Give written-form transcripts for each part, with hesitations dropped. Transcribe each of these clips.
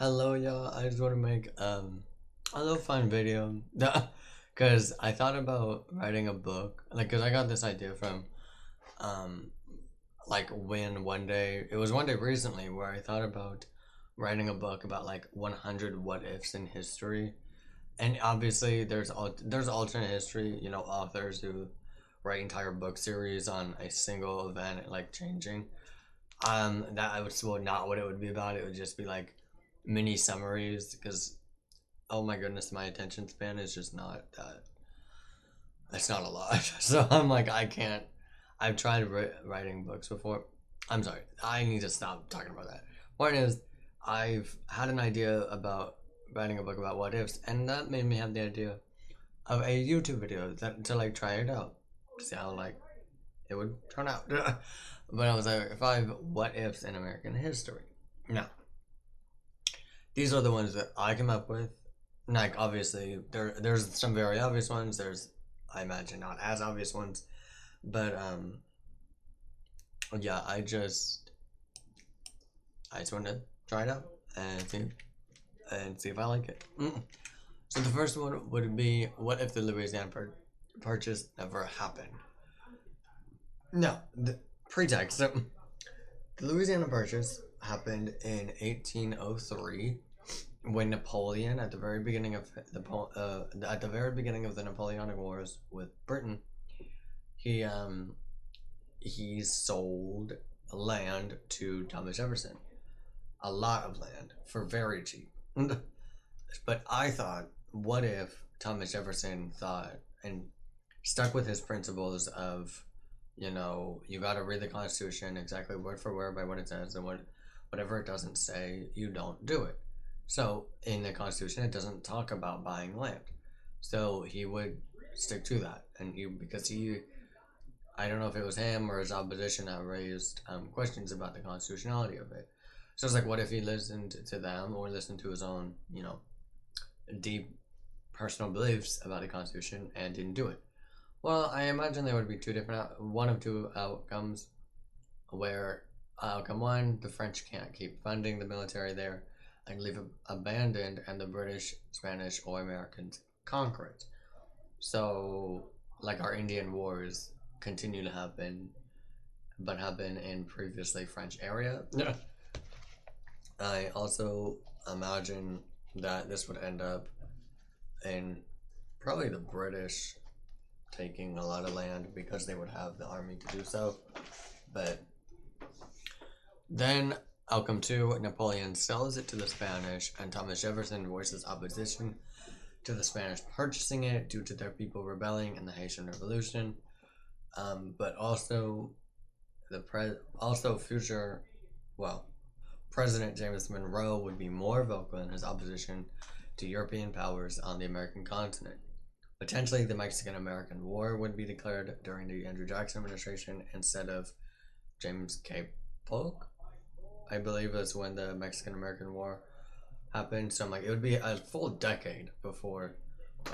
Hello, y'all. I just want to make a little fun video because I thought about writing a book. Because I got this idea from um when one day it was one day recently where I thought about writing a book about like 100 what ifs in history. And obviously, there's alternate history. Authors who write entire book series on a single event like changing. That I would well, not what it would be about. It would just be like mini summaries because oh my goodness, my attention span is just not that. It's not a lot. So I'm like, I can't. I've tried writing books before. I'm sorry. I need to stop talking about that. Point is, I've had an idea about writing a book about what ifs, and that made me have the idea of a YouTube video to like try it out, to see how like it would turn out. But I was like, 5 what ifs in American history. Now, these are the ones that I came up with. Like obviously, there's some very obvious ones. There's, I imagine, not as obvious ones, but yeah, I just want to try it out and see if I like it. So the first one would be, what if the Louisiana Purchase never happened? No, the pretext. So, the Louisiana Purchase happened in 1803 when Napoleon, at the very beginning of the Napoleonic Wars with Britain, he sold land to Thomas Jefferson, a lot of land for very cheap. But I thought, what if Thomas Jefferson thought and stuck with his principles of, you got to read the Constitution exactly word for word by what it says, and whatever it doesn't say, you don't do it. So in the Constitution, it doesn't talk about buying land. So he would stick to that, and I don't know if it was him or his opposition that raised questions about the constitutionality of it. So it's like, what if he listened to them or listened to his own, deep personal beliefs about the Constitution and didn't do it? Well, I imagine there would be one of two outcomes, where outcome one, the French can't keep funding the military there and leave it abandoned, and the British, Spanish, or Americans conquer it. So, like our Indian wars continue to happen, but have been in previously French area. I also imagine that this would end up in probably the British taking a lot of land because they would have the army to do so. But then outcome two, Napoleon sells it to the Spanish, and Thomas Jefferson voices opposition to the Spanish purchasing it due to their people rebelling in the Haitian Revolution. But also future, President James Monroe would be more vocal in his opposition to European powers on the American continent. Potentially, the Mexican-American War would be declared during the Andrew Jackson administration instead of James K. Polk. I believe that's when the Mexican-American War happened. So I'm like, it would be a full decade before,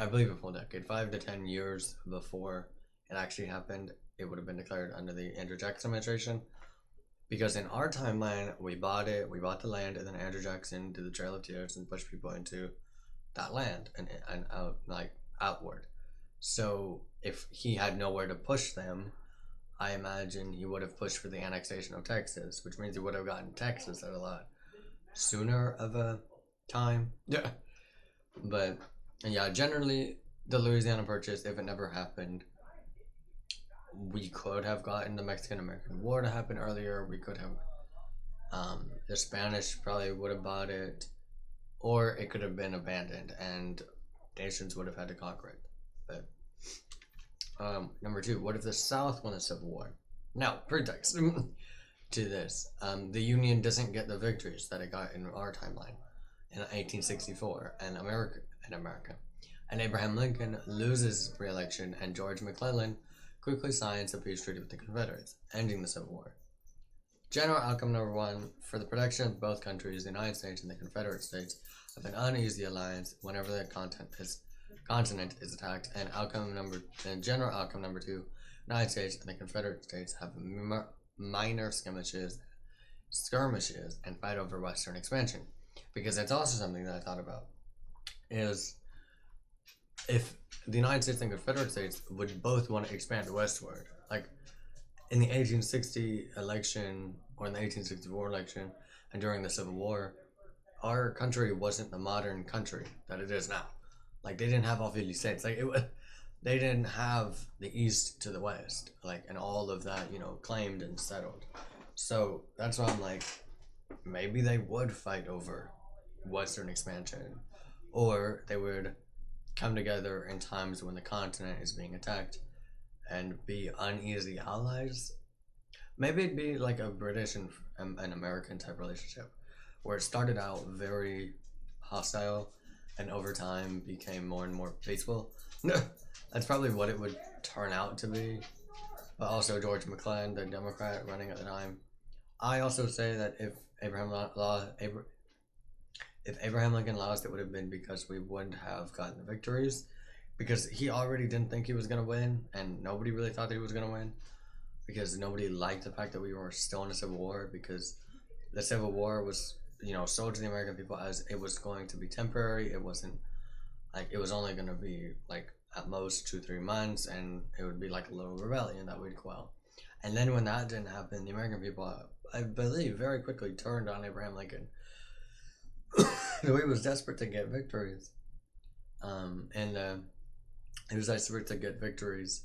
I believe a full decade, 5 to 10 years before it actually happened. It would have been declared under the Andrew Jackson administration. Because in our timeline, we bought the land, and then Andrew Jackson did the Trail of Tears and pushed people into that land and outward. So if he had nowhere to push them, I imagine he would have pushed for the annexation of Texas, which means he would have gotten Texas at a lot sooner of a time. Yeah. But yeah, generally the Louisiana Purchase, if it never happened, we could have gotten the Mexican-American War to happen earlier. We could have, the Spanish probably would have bought it, or it could have been abandoned and nations would have had to conquer it. But number two, what if the South won the Civil War? Now, pretext to this, the Union doesn't get the victories that it got in our timeline in 1864 and America, and Abraham Lincoln loses re-election, and George McClellan quickly signs a peace treaty with the Confederates, ending the Civil War. General outcome number one, for the protection of both countries, the United States and the Confederate States have an uneasy alliance whenever the continent is attacked, and general outcome number two, the United States and the Confederate States have minor skirmishes and fight over Western expansion. because it's also something that I thought about, is if the United States and Confederate States would both want to expand westward, like in the 1860 election or in the 1864 election and during the Civil War, our country wasn't the modern country that it is now. Like they didn't have all 50 states. Like it was, they didn't have the east to the west, like, and all of that, claimed and settled. So that's why I'm like, maybe they would fight over western expansion, or they would come together in times when the continent is being attacked and be uneasy allies. Maybe it'd be like a British and an American type relationship, where it started out very hostile and over time became more and more peaceful. That's probably what it would turn out to be. But also George McClellan, the Democrat running at the time. I also say that if Abraham Lincoln lost, it would have been because we wouldn't have gotten the victories, because he already didn't think he was going to win, and nobody really thought that he was going to win, because nobody liked the fact that we were still in a civil war, because the Civil War was, sold to the American people as it was going to be temporary. It wasn't like it was only going to be like at most 2-3 months, and it would be like a little rebellion that we'd quell. And then when that didn't happen, the American people, I believe, very quickly turned on Abraham Lincoln. He was desperate to get victories, and he was desperate to get victories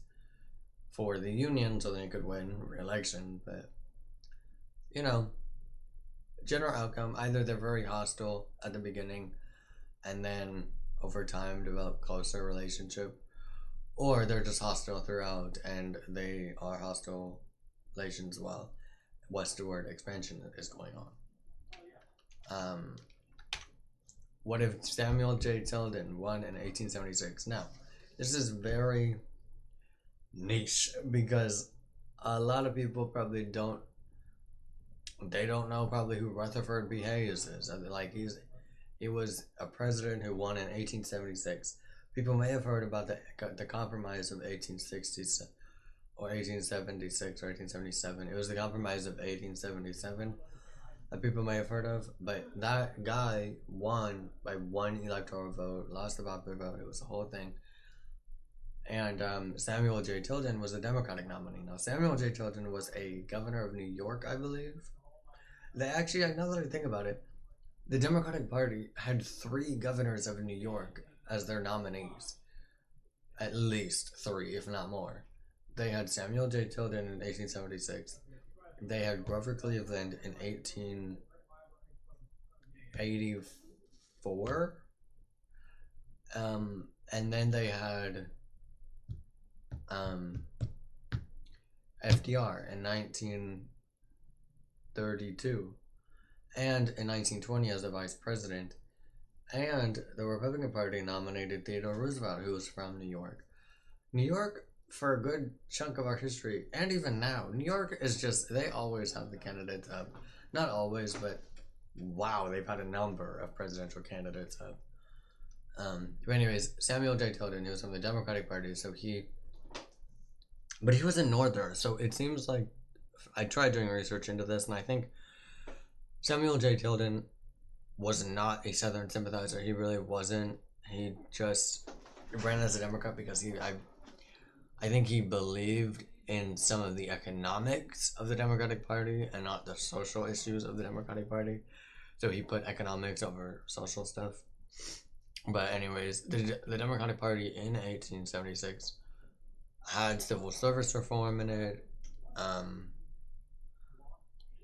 for the Union so that he could win re-election. But general outcome, either they're very hostile at the beginning and then over time develop closer relationship, or they're just hostile throughout and they are hostile relations while westward expansion is going on. What if Samuel J. Tilden won in 1876? Now, this is very niche because a lot of people probably don't know probably who Rutherford B. Hayes is. Like he was a president who won in 1876. People may have heard about the Compromise of 1860 or 1876 or 1877. It was the Compromise of 1877 that people may have heard of, but that guy won by one electoral vote, lost the popular vote. It was a whole thing. And Samuel J. Tilden was a Democratic nominee. Now, Samuel J. Tilden was a governor of New York, I believe. They actually, now that I think about it, the Democratic Party had 3 governors of New York as their nominees. At least 3, if not more. They had Samuel J. Tilden in 1876. They had Grover Cleveland in 1884. And then they had FDR in 1932. And in 1920 as the vice president. And the Republican Party nominated Theodore Roosevelt, who was from New York. New York, for a good chunk of our history, and even now, New York is just, they always have the candidates up. Not always, but wow, they've had a number of presidential candidates up. But anyways, Samuel J. Tilden, he was from the Democratic Party, but he was a Northerner, so it seems like, I tried doing research into this, and I think Samuel J. Tilden was not a Southern sympathizer. He really wasn't. He just ran as a Democrat because I think he believed in some of the economics of the Democratic Party and not the social issues of the Democratic Party. So he put economics over social stuff. But anyways, the Democratic Party in 1876 had civil service reform in it.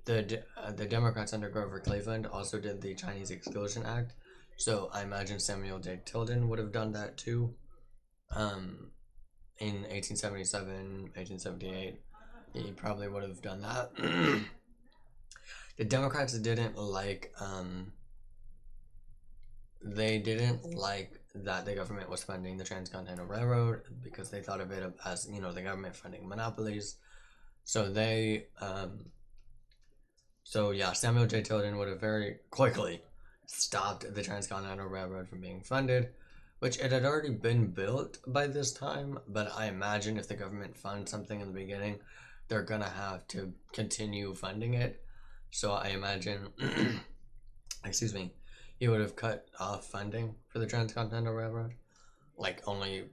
The Democrats under Grover Cleveland also did the Chinese Exclusion Act, so I imagine Samuel J. Tilden would have done that too. In 1877, 1878, he probably would have done that. The Democrats didn't like that the government was funding the Transcontinental Railroad because they thought of it as, the government funding monopolies. So Samuel J. Tilden would have very quickly stopped the Transcontinental Railroad from being funded, which it had already been built by this time, but I imagine if the government funds something in the beginning, they're gonna have to continue funding it. So I imagine, he would have cut off funding for the Transcontinental Railroad, like only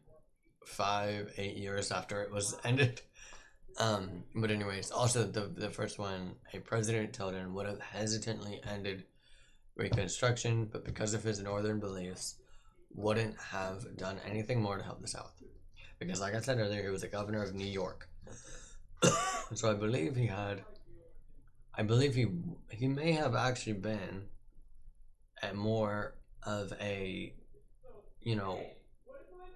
8 years after it was ended. But anyways, also the first one, a President Tilden would have hesitantly ended Reconstruction, but because of his northern beliefs, wouldn't have done anything more to help the South. Because, like I said earlier, he was the governor of New York. So I believe he may have actually been at more of a, you know,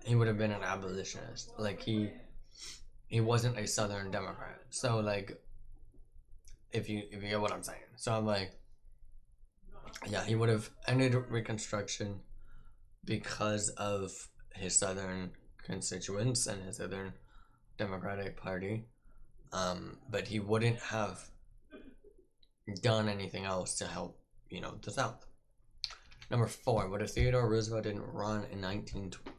he would have been an abolitionist. Like he wasn't a Southern Democrat. So like, if you get what I'm saying. So I'm like, yeah, he would have ended Reconstruction because of his Southern constituents and his Southern Democratic Party. But he wouldn't have done anything else to help, the South. Number 4, what if Theodore Roosevelt didn't run in 1920?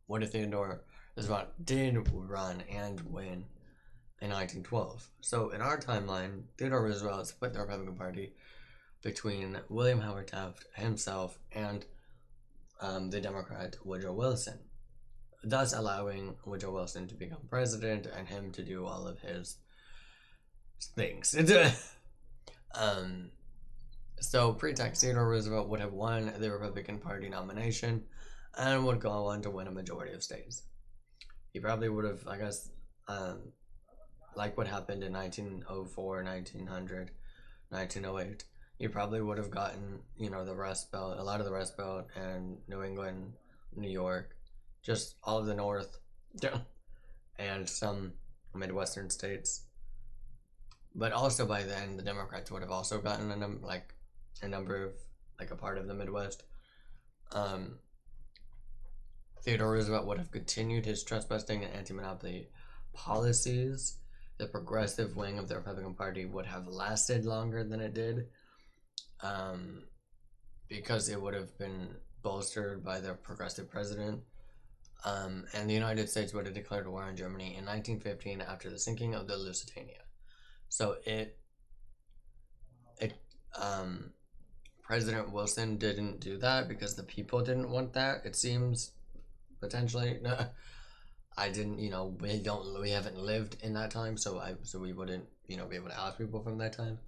What if Theodore Roosevelt did run and win in 1912? So in our timeline, Theodore Roosevelt split the Republican Party between William Howard Taft himself and the Democrat Woodrow Wilson, thus allowing Woodrow Wilson to become president and him to do all of his things. So pretext, Theodore Roosevelt would have won the Republican Party nomination and would go on to win a majority of states. He probably would have, I guess, like what happened in 1904, 1900, 1908, he probably would have gotten, the Rust Belt, a lot of the Rust Belt and New England, New York, just all of the North, and some Midwestern states. But also by then, the Democrats would have also gotten a number of, a part of the Midwest. Theodore Roosevelt would have continued his trust-busting and anti-monopoly policies. The progressive wing of the Republican Party would have lasted longer than it did, because it would have been bolstered by the progressive president. And the United States would have declared war on Germany in 1915 after the sinking of the Lusitania. So President Wilson didn't do that because the people didn't want that, it seems, potentially. I didn't, we haven't lived in that time, so we wouldn't, be able to ask people from that time.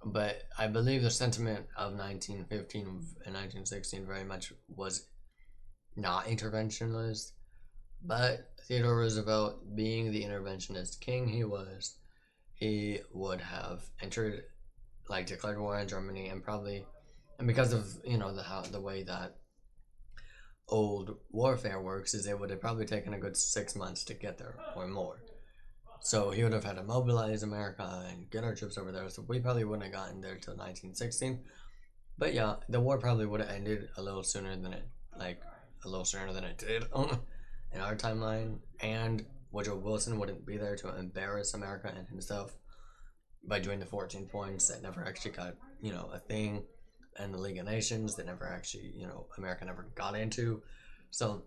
But I believe the sentiment of 1915 and 1916 very much was not interventionist, but Theodore Roosevelt, being the interventionist king he would have entered, declared war on Germany, and because of, the way that old warfare works is it would have probably taken a good 6 months to get there or more. So he would have had to mobilize America and get our troops over there. So we probably wouldn't have gotten there till 1916. But yeah, the war probably would have ended a little sooner than it did in our timeline. And Woodrow Wilson wouldn't be there to embarrass America and himself by doing the 14 points that never actually got, a thing, and the League of Nations that never actually, America never got into. So,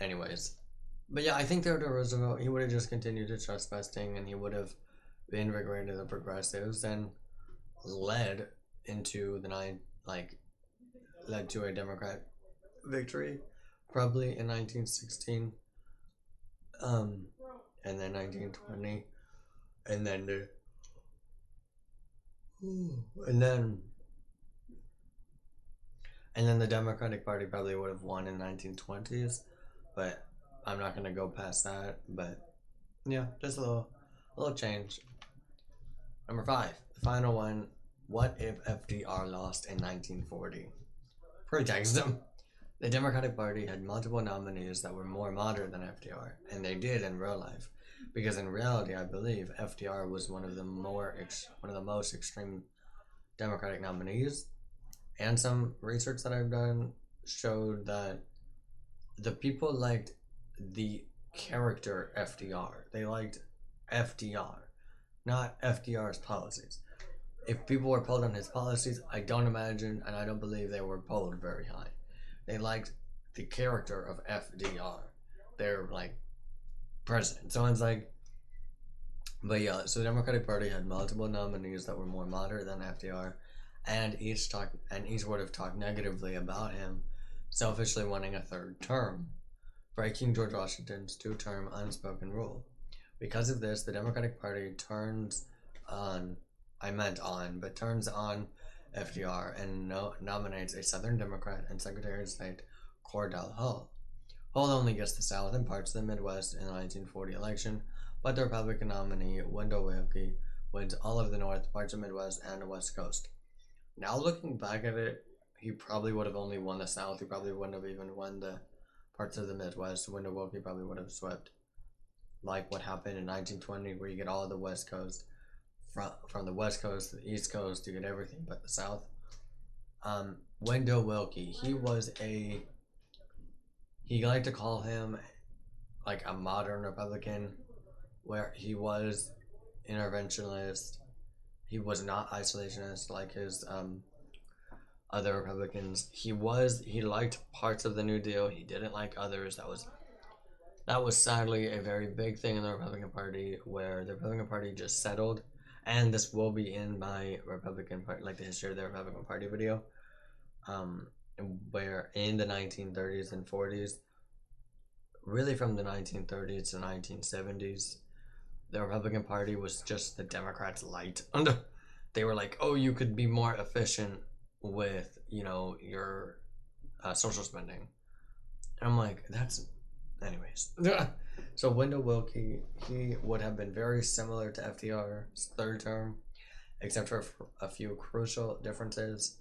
anyways. But yeah, I think Theodore Roosevelt, he would have just continued to trust busting, and he would have reinvigorated the progressives and led to a Democrat victory, probably in 1916, and then 1920, and then the Democratic Party probably would have won in 1920s, but I'm not gonna go past that. But yeah, just a little change. Number 5, the final one. What if FDR lost in 1940? Pretext them. The Democratic Party had multiple nominees that were more moderate than FDR, and they did in real life, because in reality, I believe FDR was one of the most extreme Democratic nominees. And some research that I've done showed that the people liked the character FDR. They liked FDR, not FDR's policies. If people were polled on his policies, I don't imagine, and I don't believe they were polled very high. They liked the character of FDR. They're president. So it's but yeah, so the Democratic Party had multiple nominees that were more moderate than FDR, and each would have talked negatively about him, selfishly wanting a third term, breaking George Washington's two-term unspoken rule. Because of this, the Democratic Party turns on FDR and nominates a Southern Democrat and Secretary of State Cordell Hull. Hull only gets the South and parts of the Midwest in the 1940 election, but the Republican nominee, Wendell Wilkie, wins all of the North, parts of the Midwest, and the West Coast. Now looking back at it, he probably would have only won the South. He probably wouldn't have even won the parts of the Midwest. Wendell Wilkie probably would have swept, like what happened in 1920, where you get all of the West Coast. From the West Coast to the East Coast, you get everything but the South. Wendell Wilkie, he liked to call him like a modern Republican, where he was interventionist. He was not isolationist like his other Republicans. He liked parts of the New Deal. He didn't like others. That was sadly a very big thing in the Republican Party, where the Republican Party just settled. And this will be in my Republican Party, like the history of the Republican Party video, where in the 1930s and 40s, really from the 1930s to 1970s, the Republican Party was just the Democrats' light. They were like, oh, you could be more efficient with, your social spending. And I'm like, anyways. So Wendell Wilkie, he would have been very similar to FDR's third term, except for a few crucial differences.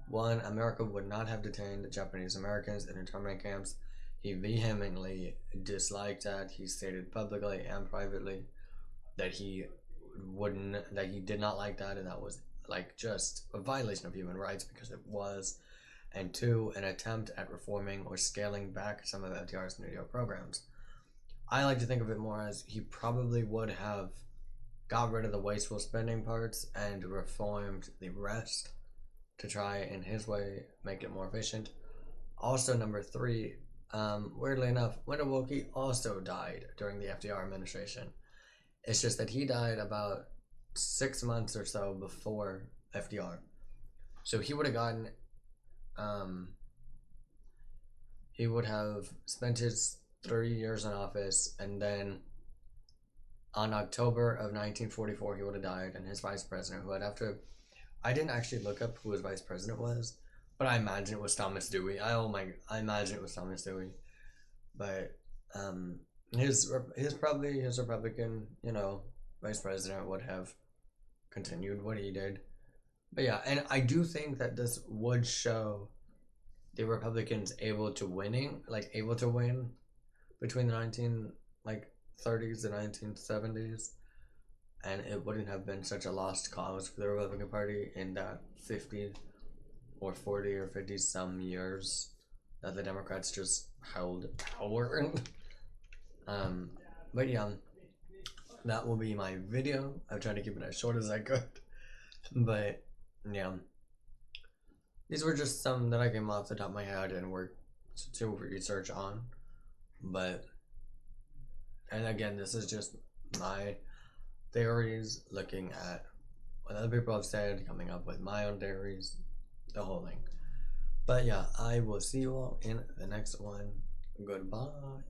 One, America would not have detained Japanese Americans in internment camps. He vehemently disliked that. He stated publicly and privately that he did not like that, and that was like just a violation of human rights, because it was. And two, an attempt at reforming or scaling back some of FDR's New Deal programs. I like to think of it more as he probably would have got rid of the wasteful spending parts and reformed the rest to try, in his way, make it more efficient. Also, number three, weirdly enough, Wendell Wilkie also died during the FDR administration. It's just that he died about 6 months or so before FDR. So he would have gotten, he would have spent his 3 years in office, and then on October of 1944, he would have died, and his vice president, who I'd have to, I didn't actually look up who his vice president was, but I imagine it was Thomas Dewey. I imagine it was Thomas Dewey. But his Republican, vice president would have continued what he did. But yeah, and I do think that this would show the Republicans able to win between the 1930s and 1970s, and it wouldn't have been such a lost cause for the Republican Party in that 50 or 40 or 50 some years that the Democrats just held power. But yeah, that will be my video. I've tried to keep it as short as I could, but yeah, these were just some that I came off the top of my head and worked to research on. And again, this is just my theories, looking at what other people have said, coming up with my own theories, the whole thing. But yeah, I will see you all in the next one. Goodbye.